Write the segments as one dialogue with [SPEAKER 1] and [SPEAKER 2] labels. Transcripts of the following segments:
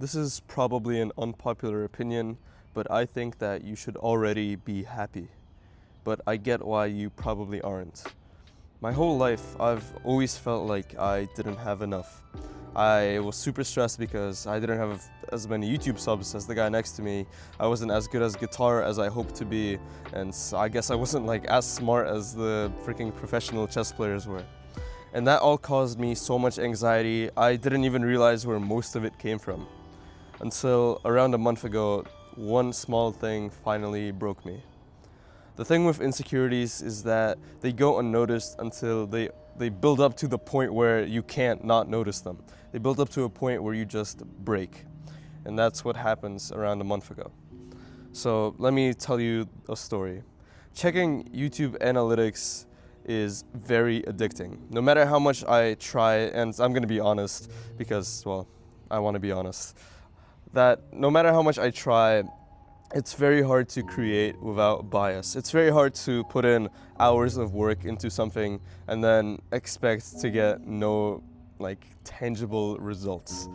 [SPEAKER 1] This is probably an unpopular opinion, but I think that you should already be happy. But I get why you probably aren't. My whole life, I've always felt like I didn't have enough. I was super stressed because I didn't have as many YouTube subs as the guy next to me. I wasn't as good as guitar as I hoped to be, and I guess I wasn't like as smart as the freaking professional chess players were. And that all caused me so much anxiety, I didn't even realize where most of it came from. Until around a month ago, one small thing finally broke me. The thing with insecurities is that they go unnoticed until they build up to the point where you can't not notice them. They build up to a point where you just break. And that's what happens around a month ago. So let me tell you a story. Checking YouTube analytics is very addicting. No matter how much I try, and I'm gonna be honest because, well, I wanna be honest, that no matter how much I try, it's very hard to create without bias. It's very hard to put in hours of work into something and then expect to get no tangible results.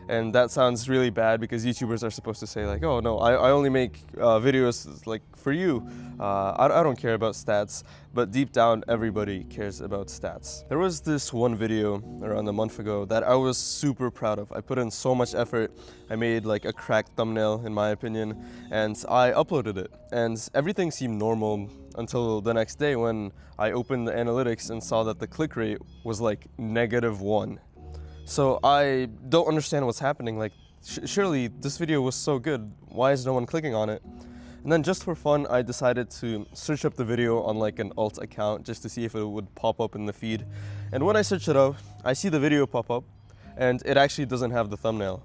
[SPEAKER 1] And that sounds really bad because YouTubers are supposed to say like, oh no, I only make videos like for you. I don't care about stats, but deep down everybody cares about stats. There was this one video around a month ago that I was super proud of. I put in so much effort. I made like a cracked thumbnail in my opinion, and I uploaded it. And everything seemed normal until the next day when I opened the analytics and saw that the click rate was like -1. So I don't understand what's happening. Like, surely this video was so good. Why is no one clicking on it? And then just for fun, I decided to search up the video on like an alt account just to see if it would pop up in the feed. And when I search it up, I see the video pop up and it actually doesn't have the thumbnail.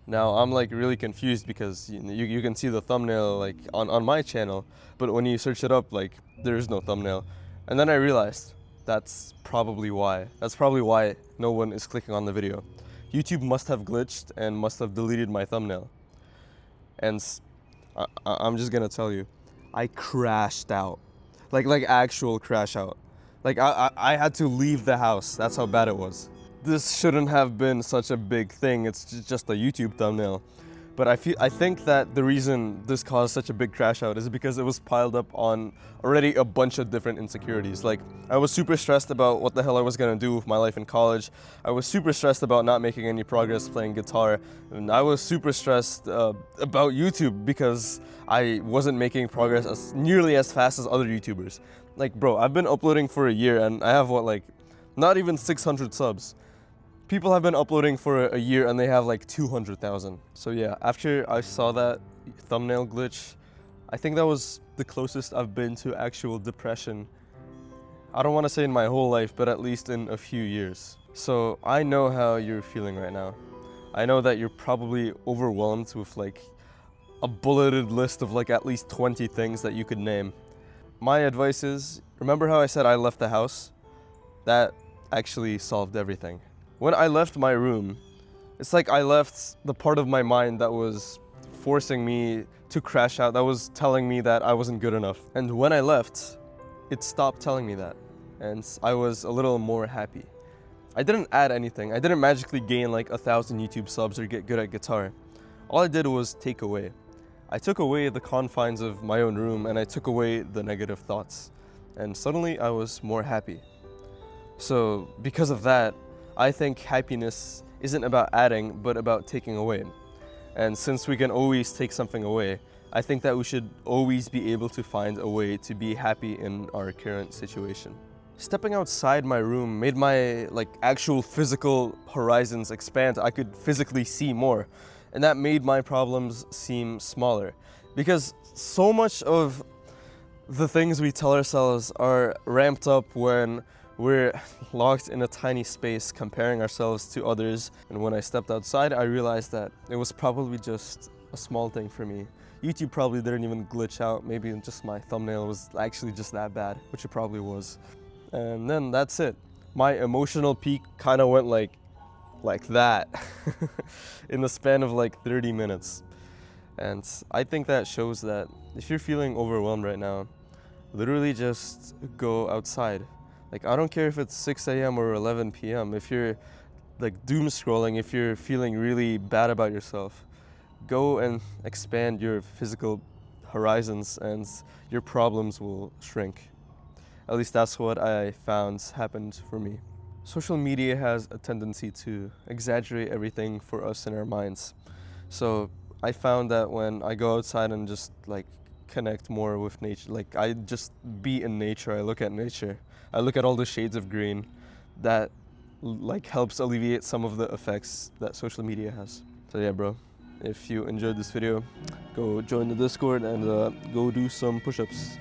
[SPEAKER 1] Now I'm like really confused because you can see the thumbnail like on my channel, but when you search it up, like there is no thumbnail. And then I realized that's probably why. That's probably why no one is clicking on the video. YouTube must have glitched and must have deleted my thumbnail. And I'm just gonna tell you, I crashed out. Like actual crash out. Like I had to leave the house. That's how bad it was. This shouldn't have been such a big thing. It's just a YouTube thumbnail. But I think that the reason this caused such a big crash out is because it was piled up on already a bunch of different insecurities. Like, I was super stressed about what the hell I was gonna do with my life in college. I was super stressed about not making any progress playing guitar. And I was super stressed about YouTube because I wasn't making progress nearly as fast as other YouTubers. Like, bro, I've been uploading for a year and I have not even 600 subs. People have been uploading for a year and they have like 200,000. So yeah, after I saw that thumbnail glitch, I think that was the closest I've been to actual depression. I don't want to say in my whole life, but at least in a few years. So I know how you're feeling right now. I know that you're probably overwhelmed with like a bulleted list of like at least 20 things that you could name. My advice is, remember how I said I left the house? That actually solved everything. When I left my room, it's like I left the part of my mind that was forcing me to crash out, that was telling me that I wasn't good enough. And when I left, it stopped telling me that. And I was a little more happy. I didn't add anything. I didn't magically gain like 1,000 YouTube subs or get good at guitar. All I did was take away. I took away the confines of my own room and I took away the negative thoughts. And suddenly I was more happy. So because of that, I think happiness isn't about adding, but about taking away. And since we can always take something away, I think that we should always be able to find a way to be happy in our current situation. Stepping outside my room made my actual physical horizons expand. I could physically see more. And that made my problems seem smaller. Because so much of the things we tell ourselves are ramped up when we're locked in a tiny space comparing ourselves to others. And when I stepped outside, I realized that it was probably just a small thing for me. YouTube probably didn't even glitch out. Maybe just my thumbnail was actually just that bad, which it probably was. And then that's it. My emotional peak kind of went like that in the span of like 30 minutes. And I think that shows that if you're feeling overwhelmed right now, literally just go outside. Like, I don't care if it's 6 a.m. or 11 p.m. If you're like doom scrolling, if you're feeling really bad about yourself, go and expand your physical horizons and your problems will shrink. At least that's what I found happened for me. Social media has a tendency to exaggerate everything for us in our minds. So I found that when I go outside and just like connect more with nature, like I just be in nature, I look at nature, I look at all the shades of green, that like helps alleviate some of the effects that social media has. So yeah, bro, if you enjoyed this video, go join the Discord and go do some push-ups.